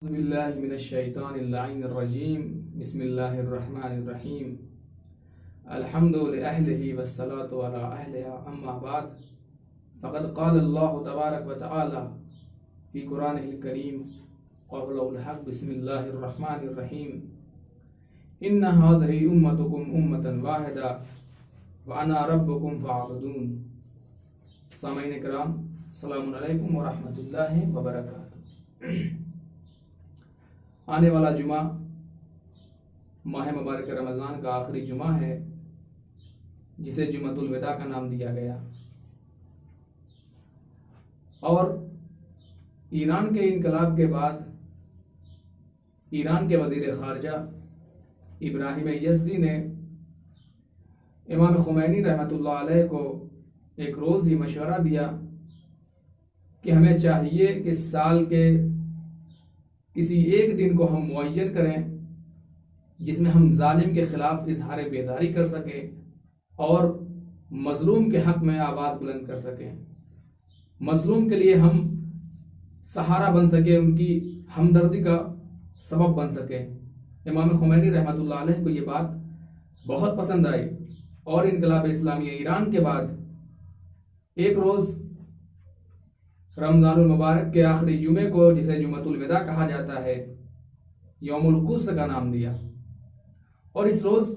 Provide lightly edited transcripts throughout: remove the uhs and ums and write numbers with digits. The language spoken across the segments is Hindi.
बिस्मिल्लाहिर्रहमानिर्रहीम बिस्मिल्लाहिर्रहमानिर्रहीम अल्हम्दुलिल्लाहि वस्सलातु अला अहलिहा अम्मा बाद फ़क़द क़ाल अल्लाहु तबारक व तआला फ़ी क़ुरानिल करीम क़ौलुल हक़ बिस्मिल्लाहिर्रहमानिर्रहीम इन्ना हाज़िही उम्मतुकुम उम्मतन वाहिदा व अना रब्बुकुम फ़अबुदून। सामईन किराम, अस्सलामु अलैकुम व रहमतुल्लाहि व बरकातुहू। आने वाला जुमा माह मुबारक रमज़ान का आखिरी जुमा है, जिसे जुमतुल विदा का नाम दिया गया। और ईरान के इनकलाब के बाद ईरान के वज़ीर ख़ारजा इब्राहिम यज़दी ने इमाम खुमैनी रहमतुल्लाह अलैह को एक रोज़ ही मशवरा दिया कि हमें चाहिए कि साल के किसी एक दिन को हम मुअय्यन करें जिसमें हम जालिम के खिलाफ इजहार बेदारी कर सकें और मजलूम के हक में आवाज़ बुलंद कर सकें, मजलूम के लिए हम सहारा बन सके, उनकी हमदर्दी का सबब बन सके। इमाम खुमैनी रहमतुल्लाह अलैह को ये बात बहुत पसंद आई और इनकलाब इस्लामी ईरान के बाद एक रोज़ रमज़ानुल मुबारक के आखिरी जुमे को, जिसे जुमतुल विदा कहा जाता है, यौमुल कुस का नाम दिया। और इस रोज़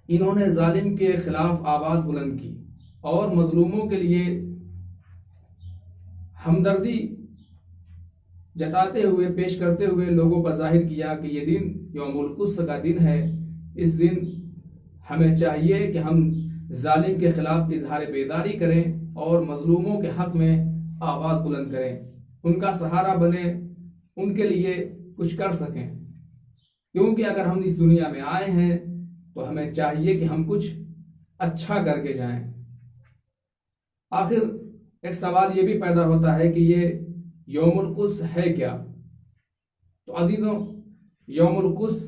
इन्होंने जालिम के खिलाफ आवाज़ बुलंद की और मजलूमों के लिए हमदर्दी जताते हुए, पेश करते हुए लोगों पर जाहिर किया कि ये दिन यौमुल कुस का दिन है। इस दिन हमें चाहिए कि हम जालिम के खिलाफ इजहार बेदारी करें और मजलूमों के हक में आवाज़ बुलंद करें, उनका सहारा बने, उनके लिए कुछ कर सकें। क्योंकि अगर हम इस दुनिया में आए हैं तो हमें चाहिए कि हम कुछ अच्छा करके जाएं। आखिर एक सवाल ये भी पैदा होता है कि ये यौमुल कुस है क्या? तो अजीजों, यौमुल कुस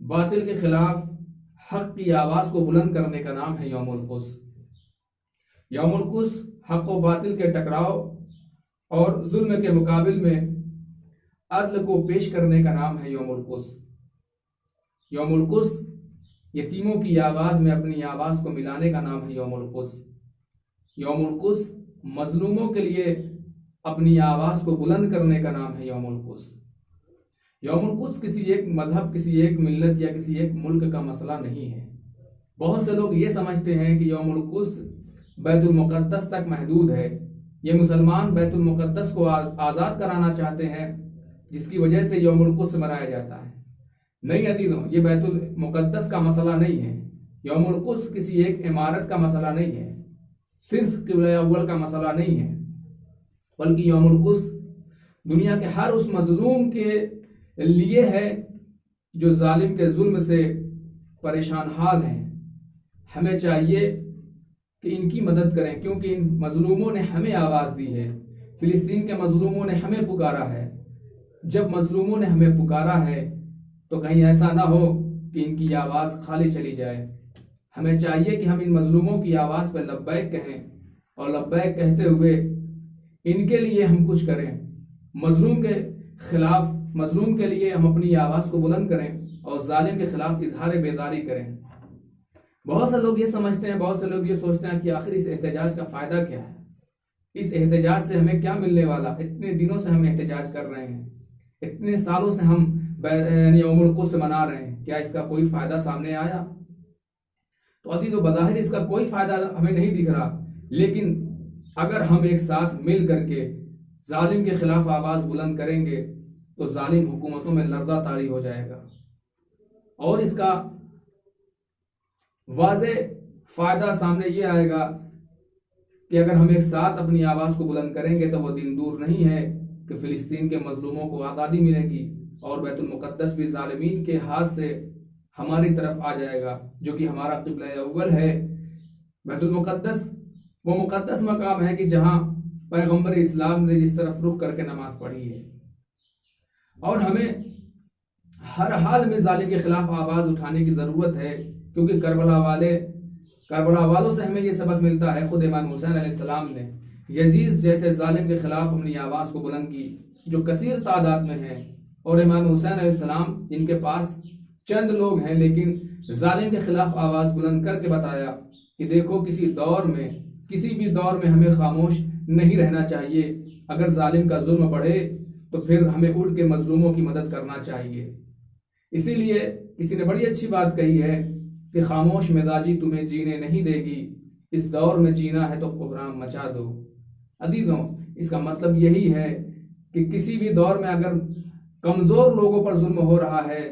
बातिल के खिलाफ हक की आवाज़ को बुलंद करने का नाम है यौमुल कुस। यौमुल कुस हक व बातिल के टकराव और जुल्म के मुकाबिल में अदल को पेश करने का नाम है यौमुल कुस। यौमुल कुस यतीमों की आवाज़ में अपनी आवाज़ को मिलाने का नाम है यौमुल कुस। यौमुल कुस मजलूमों के लिए अपनी आवाज़ को बुलंद करने का नाम है यौमुल कुस। यौमुल कुस किसी एक मजहब, किसी एक मिल्लत या किसी एक मुल्क का मसला नहीं है। बहुत से लोग ये समझते हैं कि यौमुल कुस बैतुल मुक़द्दस तक महदूद है। ये मुसलमान बैतुल मुक़द्दस को आज़ाद कराना चाहते हैं, जिसकी वजह से यौमुल कुस मनाया जाता है। नहीं अजीजों, ये बैतुल मुक़द्दस का मसला नहीं है। यौमुल कुस किसी एक इमारत का मसला नहीं है, सिर्फ क़िबला अव्वल का मसला नहीं है, बल्कि यौमुल कुस दुनिया के हर उस मजलूम के लिए है जो जालिम के जुल्म से परेशान हाल हैं। हमें चाहिए कि इनकी मदद करें, क्योंकि इन मजलूमों ने हमें आवाज़ दी है। फ़िलिस्तीन के मजलूमों ने हमें पुकारा है। जब मजलूमों ने हमें पुकारा है तो कहीं ऐसा ना हो कि इनकी आवाज़ खाली चली जाए। हमें चाहिए कि हम इन मजलूमों की आवाज़ पर लब्बैक कहें और लब्बैक कहते हुए इनके लिए हम कुछ करें। मजलूम के खिलाफ, मजलूम के लिए हम अपनी आवाज़ को बुलंद करें और जालिम के खिलाफ इजहार बेदारी करें। बहुत से लोग ये समझते हैं, बहुत से लोग ये सोचते हैं कि आखिर इस एहतजाज का फ़ायदा क्या है, इस एहतजाज से हमें क्या मिलने वाला। इतने दिनों से हम एहतजाज कर रहे हैं, इतने सालों से हम यौमुल कुस मना रहे हैं, क्या इसका कोई फ़ायदा सामने आया? तो अजीज़ों, बज़ाहिर इसका कोई फ़ायदा हमें नहीं दिख रहा, लेकिन अगर हम एक साथ मिल करके जालिम के खिलाफ आवाज़ बुलंद करेंगे तो जालिम हुकूमतों में लर्ज़ा तारी हो जाएगा। और इसका वाज़े फ़ायदा सामने ये आएगा कि अगर हम एक साथ अपनी आवाज़ को बुलंद करेंगे तो वो दिन दूर नहीं है कि फ़िलिस्तीन के मजलूमों को आज़ादी मिलेगी और बैतुल मुक़द्दस भी ज़ालिमीन के हाथ से हमारी तरफ आ जाएगा, जो कि हमारा क़िबला अव्वल है। बैतुल मुक़द्दस वो मुक़द्दस मकाम है कि जहाँ पैगम्बर इस्लाम ने जिस तरफ रुख करके नमाज पढ़ी है। और हमें हर हाल में ज़ालिम के खिलाफ आवाज़ उठाने की ज़रूरत है, क्योंकि करबला वालों से हमें ये सबक मिलता है। खुद इमाम हुसैन अलैहिस्सलाम ने यजीद जैसे जालिम के खिलाफ अपनी आवाज़ को बुलंद की, जो कसीर तादाद में है, और इमाम हुसैन अलैहिस्सलाम जिनके पास चंद लोग हैं, लेकिन जालिम के खिलाफ आवाज बुलंद करके बताया कि देखो किसी दौर में, किसी भी दौर में हमें खामोश नहीं रहना चाहिए। अगर जालिम का जुल्म बढ़े तो फिर हमें उठ के मजलूमों की मदद करना चाहिए। इसीलिए किसी ने बड़ी अच्छी बात कही है कि खामोश मिजाजी तुम्हें जीने नहीं देगी, इस दौर में जीना है तो कोहराम मचा दो। अजीजों, इसका मतलब यही है कि किसी भी दौर में अगर कमजोर लोगों पर जुल्म हो रहा है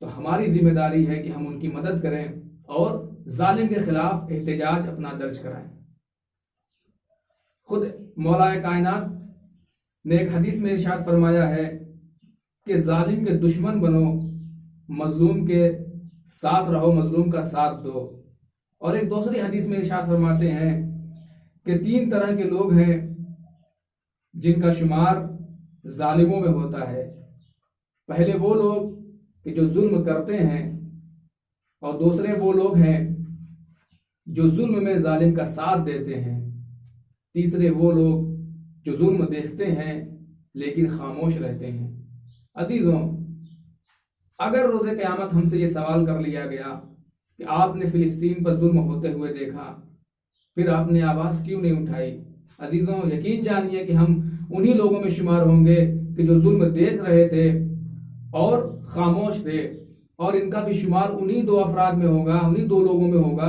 तो हमारी जिम्मेदारी है कि हम उनकी मदद करें और जालिम के खिलाफ एहतजाज अपना दर्ज कराएं। खुद मौलाए कायनात ने एक हदीस में इरशाद फरमाया है कि जालिम के दुश्मन बनो, मजलूम के साथ रहो, मजलूम का साथ दो। और एक दूसरी हदीस में इरशाद फरमाते हैं कि 3 तरह के लोग हैं जिनका शुमार जालिमों में होता है। पहले वो लोग कि जो जुल्म करते हैं, और दूसरे वो लोग हैं जो जुल्म में जालिम का साथ देते हैं, तीसरे वो लोग जो जुल्म देखते हैं लेकिन खामोश रहते हैं। अजीजों, अगर रोज़े क़यामत हमसे ये सवाल कर लिया गया कि आपने फिलिस्तीन पर जुल्म होते हुए देखा, फिर आपने आवाज़ क्यों नहीं उठाई? अजीजों, यकीन जानिए कि हम उन्हीं लोगों में शुमार होंगे कि जो जुल्म देख रहे थे और खामोश थे, और इनका भी शुमार उन्हीं 2 अफराद में होगा, उन्हीं 2 लोगों में होगा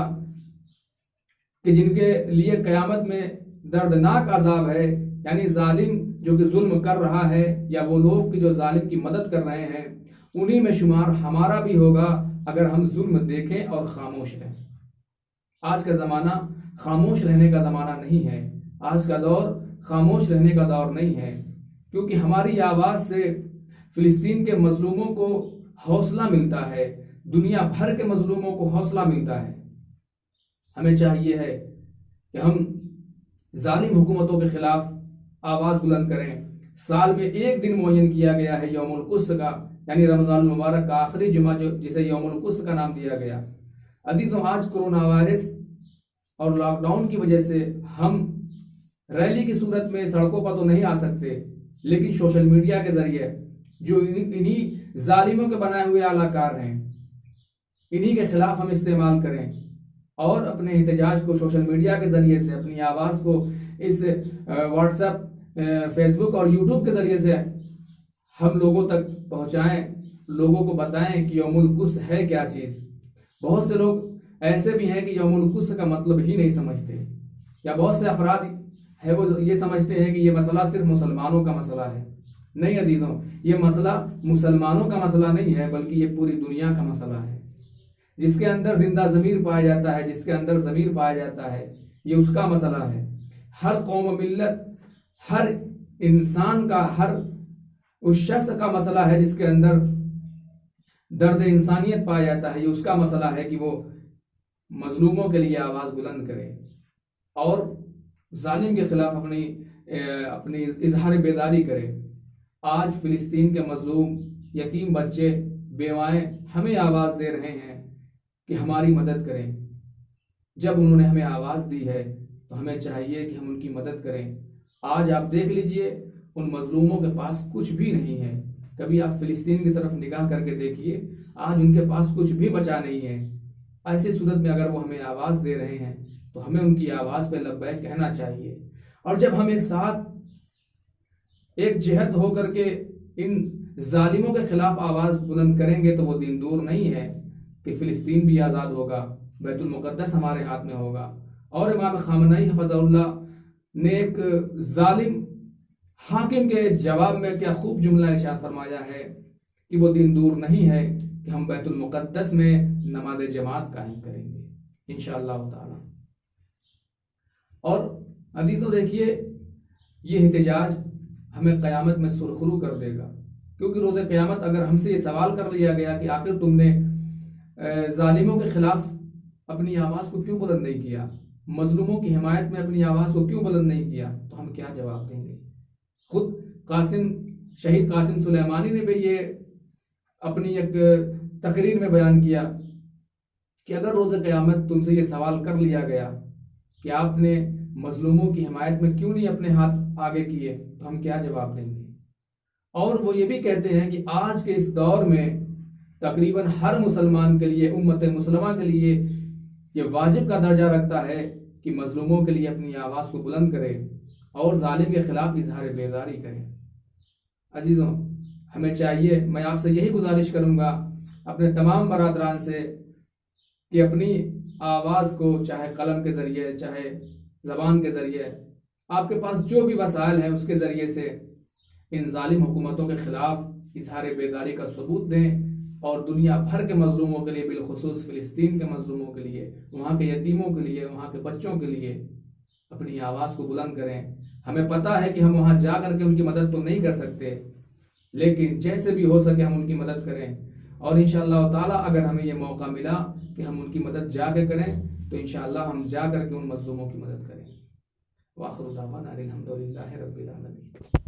कि जिनके लिए क़यामत में दर्दनाक अजाब है। यानी जालिम जो कि जुल्म कर रहा है, या वो लोग कि जो जालिम की मदद कर रहे हैं, उन्हीं में शुमार हमारा भी होगा अगर हम जुल्म देखें और खामोश रहें। आज का ज़माना खामोश रहने का ज़माना नहीं है, आज का दौर खामोश रहने का दौर नहीं है, क्योंकि हमारी आवाज़ से फिलिस्तीन के मजलूमों को हौसला मिलता है, दुनिया भर के मजलूमों को हौसला मिलता है। हमें चाहिए है कि हम जालिम हुकूमतों के खिलाफ आवाज़ बुलंद करें। साल में एक दिन मुअय्यन किया गया है यौमुल कुस का, यानी रमज़ान मुबारक का आखिरी जुमा, जो जिसे यौमुल कुस का नाम दिया गया। अजीजों, आज कोरोना वायरस और लॉकडाउन की वजह से हम रैली की सूरत में सड़कों पर तो नहीं आ सकते, लेकिन सोशल मीडिया के जरिए जो इन्हीं जालिमों के बनाए हुए आलाकार हैं, इन्हीं के खिलाफ हम इस्तेमाल करें और अपने एहतजाज को सोशल मीडिया के जरिए से, अपनी आवाज़ को इस व्हाट्सएप, फेसबुक और यूट्यूब के जरिए से हम लोगों तक पहुंचाएं, लोगों को बताएं कि यौमुल कुस है क्या चीज़। बहुत से लोग ऐसे भी हैं कि यौमुल कुस का मतलब ही नहीं समझते, या बहुत से अफराद है वो ये समझते हैं कि ये मसला सिर्फ मुसलमानों का मसला है। नहीं अजीजों, ये मसला मुसलमानों का मसला नहीं है, बल्कि ये पूरी दुनिया का मसला है। जिसके अंदर जिंदा ज़मीर पाया जाता है, जिसके अंदर ज़मीर पाया जाता है, ये उसका मसला है। हर कौम मिल्लत, हर इंसान का, हर उस शख्स का मसला है जिसके अंदर दर्द इंसानियत पाया जाता है। ये उसका मसला है कि वो मजलूमों के लिए आवाज़ बुलंद करे और जालिम के खिलाफ अपनी इजहार बेदारी करे। आज फिलिस्तीन के मजलूम, यतीम बच्चे, बेवाएं हमें आवाज़ दे रहे हैं कि हमारी मदद करें। जब उन्होंने हमें आवाज़ दी है तो हमें चाहिए कि हम उनकी मदद करें। आज आप देख लीजिए, उन मजलूमों के पास कुछ भी नहीं है। कभी आप फिलिस्तीन की तरफ निगाह करके देखिए, आज उनके पास कुछ भी बचा नहीं है। ऐसी सूरत में अगर वो हमें आवाज़ दे रहे हैं तो हमें उनकी आवाज़ पे लब्बैक कहना चाहिए। और जब हम एक साथ एक जिहद होकर के इन जालिमों के खिलाफ आवाज़ बुलंद करेंगे तो वो दिन दूर नहीं है कि फिलिस्तीन भी आज़ाद होगा, बैतुल मुक़द्दस हमारे हाथ में होगा। और इमाम ख़ामनई हफ़ज़हुल्लाह ने एक जालिम हाकिम के जवाब में क्या खूब जुमला इरशाद फरमाया है कि वो दिन दूर नहीं है कि हम बैतुल मुक़द्दस में नमाज जमात कायम करेंगे इंशाअल्लाह ताला। और अभी तो देखिए, ये एहतजाज हमें क़यामत में सुरखरू कर देगा, क्योंकि रोज़े क़यामत अगर हमसे ये सवाल कर लिया गया कि आखिर तुमने जालिमों के खिलाफ अपनी आवाज़ को क्यों बुलंद नहीं किया, मजलूमों की हिमायत में अपनी आवाज़ को क्यों बुलंद नहीं किया, तो हम क्या जवाब देंगे। खुद शहीद कासिम सुलेमानी ने भी ये अपनी एक तकरीर में बयान किया कि अगर रोज़े क़यामत तुमसे ये सवाल कर लिया गया कि आपने मजलूमों की हिमायत में क्यों नहीं अपने हाथ आगे किए, तो हम क्या जवाब देंगे। और वो ये भी कहते हैं कि आज के इस दौर में तकरीबन हर मुसलमान के लिए, उम्मत मुसलमा के लिए ये वाजिब का दर्जा रखता है कि मजलूमों के लिए अपनी आवाज़ को बुलंद करे और जालिम के खिलाफ इजहार बेदारी करें। अजीज़ों, हमें चाहिए, मैं आपसे यही गुजारिश करूँगा अपने तमाम बरादरान से कि अपनी आवाज़ को चाहे कलम के ज़रिए, चाहे ज़बान के ज़रिए, आपके पास जो भी वसाइल हैं उसके ज़रिए से इन जालिम हुकूमतों के ख़िलाफ़ इजहार बेदारी का सबूत दें और दुनिया भर के मजलूमों के लिए, बिलखुसूस फ़िलिस्तीन के मजलूमों के लिए, वहाँ के यतीमों के लिए, वहाँ के बच्चों के लिए अपनी आवाज़ को बुलंद करें। हमें पता है कि हम वहाँ जा करके उनकी मदद तो नहीं कर सकते, लेकिन जैसे भी हो सके हम उनकी मदद करें और इंशाअल्लाह ताला अगर हमें ये मौका मिला कि हम उनकी मदद जाके करें तो इंशाअल्लाह हम जा करके उन मजलूमों की मदद करें। वाखिर दावाना अनिल हम्दुलिल्लाहि रब्बिल आलमीन।